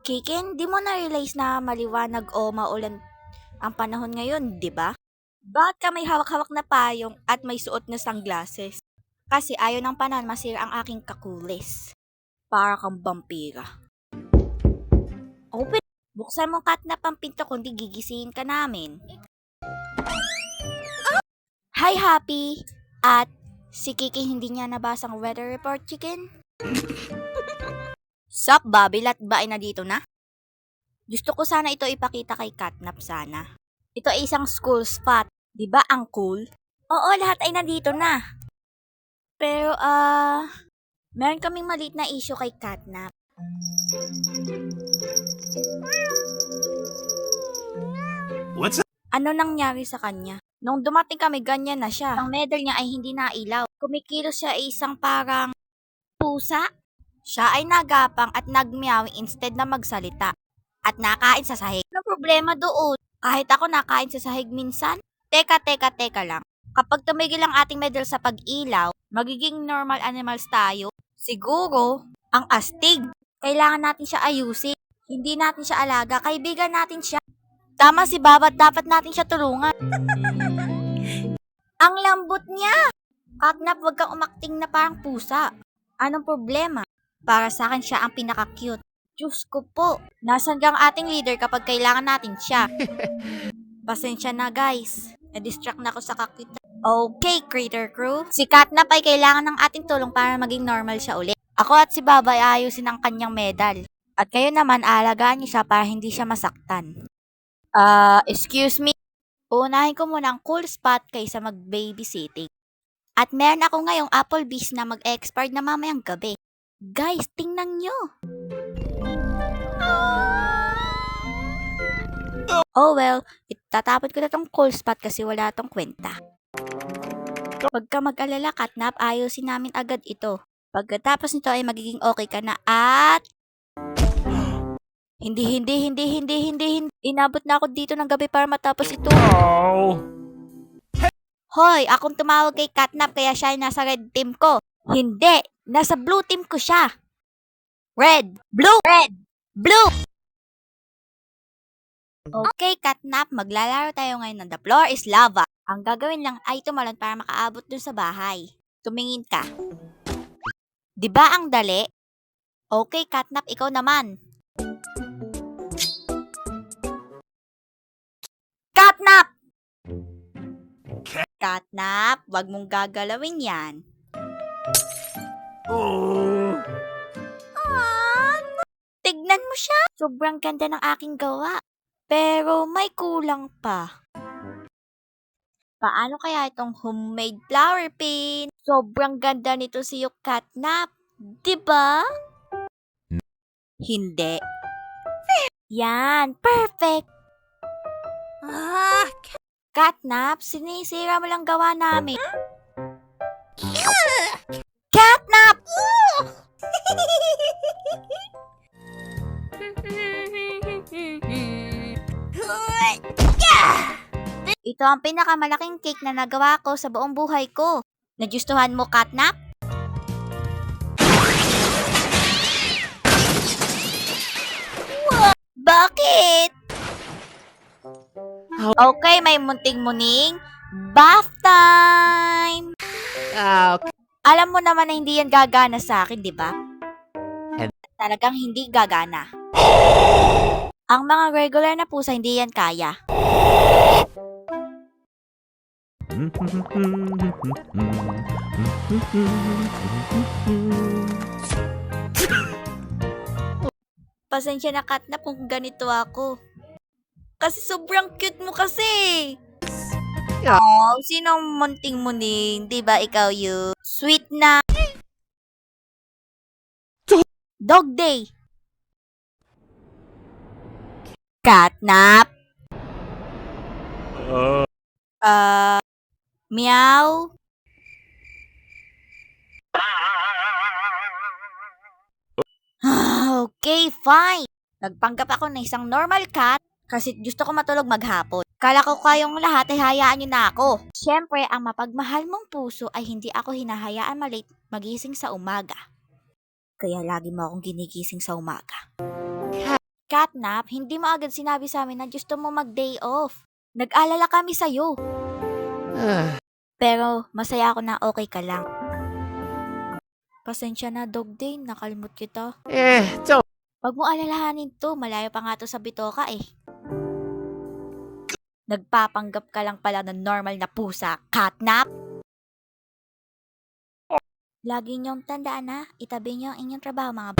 Kikin, di mo na-realize na maliwanag o maulan ang panahon ngayon, di ba? Bakit ka may hawak-hawak na payong at may suot na sunglasses? Kasi ayaw ng panahon masira ang aking kakulis. Para kang vampira. Open! Buksan mo katnap ang pinto kundi gigisihin ka namin. Hi, Happy! At si Kiki hindi niya nabasang weather report, chicken? Sup, Bobby? Lahat ba ay nandito na? Gusto ko sana ito ipakita kay Katnap sana. Ito ay isang school spot. Di ba ang cool? Oo, lahat ay nandito na. Pero, meron kaming maliit na issue kay Katnap. What's up? Ano nangyari sa kanya? Nung dumating kami, ganyan na siya. Ang medal niya ay hindi nailaw. Kumikilos siya ay isang parang pusa. Siya ay nagapang at nagmeowing instead na magsalita. At nakain sa sahig. Ano problema doon? Kahit ako nakain sa sahig minsan? Teka lang. Kapag tumigil ang ating medal sa pag-ilaw, magiging normal animals tayo. Siguro, ang astig. Kailangan natin siya ayusin. Hindi natin siya alaga, kaibigan natin siya. Tama si Babat, dapat natin siya tulungan. Ang lambot niya! Katnap, wag kang umakting na parang pusa. Anong problema? Para sa akin siya ang pinaka-cute. Diyos ko po, nasan ang ating leader kapag kailangan natin siya? Pasensya na guys, na-distract na ako sa kakit. Okay, Crater Crew. Si Katnap ay kailangan ng ating tulong para maging normal siya ulit. Ako at si Baba ay ayusin ang kanyang medal. At kayo naman, aalagaan niyo siya para hindi siya masaktan. Excuse me. Uunahin ko muna ang cool spot kaysa mag-babysitting. At meron ako ngayong Applebee's na mag-expire na mamayang gabi. Guys, tingnan nyo. Oh well, itatapon ko na tong cool spot kasi wala tong kwenta. Huwag ka mag-alala, Katnap, ayusin namin agad ito. Pagkatapos nito ay magiging okay ka na at... Hindi. Inabot na ako dito ng gabi para matapos ito. Oh. Hoy, akong tumawag kay Katnap kaya siya ay nasa red team ko. Hindi, nasa blue team ko siya. Red, blue. Okay, Katnap, maglalaro tayo ngayon ng The Floor is Lava. Ang gagawin lang ay tumalon para makaabot dun sa bahay. Tumingin ka. Di ba ang dali? Okay, Katnap, ikaw naman. Katnap! Katnap, wag mong gagalawin yan. Oh. Tignan mo siya. Sobrang ganda ng aking gawa. Pero may kulang pa. Paano kaya itong homemade flower pin? Sobrang ganda nito si Katnap. Diba? Hindi. Yan, perfect. Katnap, sinisira mo lang gawa namin. Katnap! Ito ang pinakamalaking cake na nagawa ko sa buong buhay ko. Nagustuhan mo, Katnap? Bakit? Okay, may munting-muning. Bath time! Okay. Alam mo naman na hindi yan gagana sa akin, di ba? Talagang hindi gagana. Ang mga regular na pusa, hindi yan kaya. Pasensya na, Katnap, kung ganito ako. Kasi sobrang cute mo kasi. Oh, sinong munting-muning? Di ba ikaw yun? Sweet na. Dog day. Katnap. Meow. Okay, fine. Nagpanggap ako na isang normal cat kasi gusto ko matulog maghapon. Kala ko kayong lahat ay hayaan niyo na ako. Siyempre, ang mapagmahal mong puso ay hindi ako hinahayaan magising sa umaga. Kaya lagi mo akong ginigising sa umaga. Catnap, hindi mo agad sinabi sa amin na gusto mo mag-day off. Nag-alala kami sa'yo. Pero masaya ako na okay ka lang. Pasensya na, Dog Day. Nakalimut kita. Don't. Wag mo alalahanin to. Malayo pa nga to sa bitoka eh. Nagpapanggap ka lang pala ng normal na pusa, Catnap. Lagi niyong tandaan na itabi niyo ang inyong trabaho mga